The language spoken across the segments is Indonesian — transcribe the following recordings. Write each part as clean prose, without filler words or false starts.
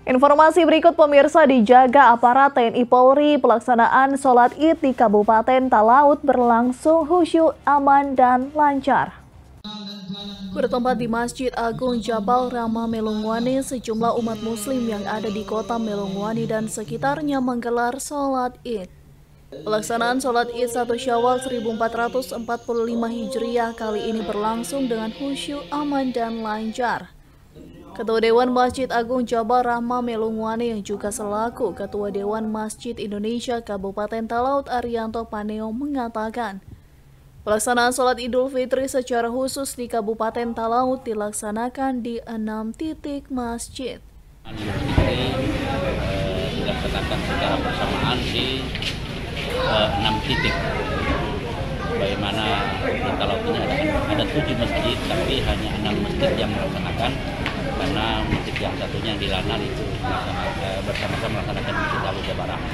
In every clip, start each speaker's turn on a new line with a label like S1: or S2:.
S1: Informasi berikut pemirsa, dijaga aparat TNI Polri, pelaksanaan sholat Id di Kabupaten Talaut berlangsung khusyuk, aman, dan lancar. Bertempat di Masjid Agung Jabal Rahmah Melongwane, sejumlah umat muslim yang ada di kota Melongwane dan sekitarnya menggelar sholat Id. Pelaksanaan sholat Id 1 Syawal 1445 Hijriah kali ini berlangsung dengan khusyuk, aman, dan lancar. Ketua Dewan Masjid Agung Jabal Rahmah Melongwane yang juga selaku Ketua Dewan Masjid Indonesia Kabupaten Talaut Arianto Paneo mengatakan, pelaksanaan sholat Idul Fitri secara khusus di Kabupaten Talaut dilaksanakan di 6 titik masjid.
S2: Dilaksanakan secara bersamaan di 6 titik. Bagaimana di Talaut ini ada 7 masjid, tapi hanya 6 masjid yang melaksanakan, karena masjid yang satunya yang di Lanal itu bersama-sama melaksanakan Masjid Agung Jabal Rahmah.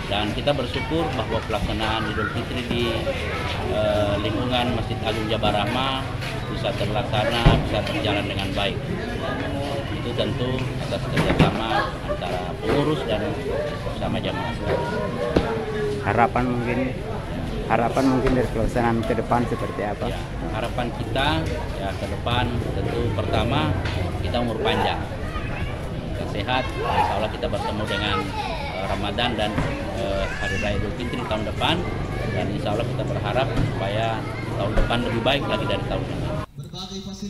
S2: Dan kita bersyukur bahwa pelaksanaan Idul Fitri di lingkungan Masjid Agung Jabal Rahmah bisa terlaksana, bisa berjalan dengan baik. Itu tentu atas kerjasama antara pengurus dan bersama jamaah.
S3: Harapan mungkin dari pelaksanaan ke depan seperti apa?
S2: Ya, harapan kita ya ke depan tentu pertama kita umur panjang, kita sehat, insya Allah kita bertemu dengan Ramadan dan Hari Raya Idul Fitri tahun depan, dan insya Allah kita berharap supaya tahun depan lebih baik lagi dari tahun ini.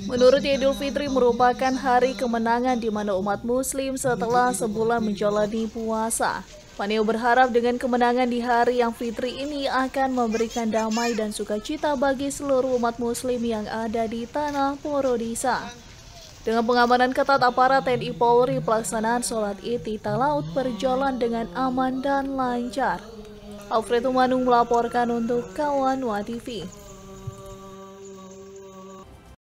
S1: Menurut Idul Fitri merupakan hari kemenangan di mana umat muslim setelah sebulan menjalani puasa. Paneo berharap dengan kemenangan di hari yang fitri ini akan memberikan damai dan sukacita bagi seluruh umat muslim yang ada di tanah Porodisa. Dengan pengamanan ketat aparat TNI Polri, pelaksanaan sholat Id di Talaut berjalan dengan aman dan lancar. Alfred Manung melaporkan untuk Kawan WA TV.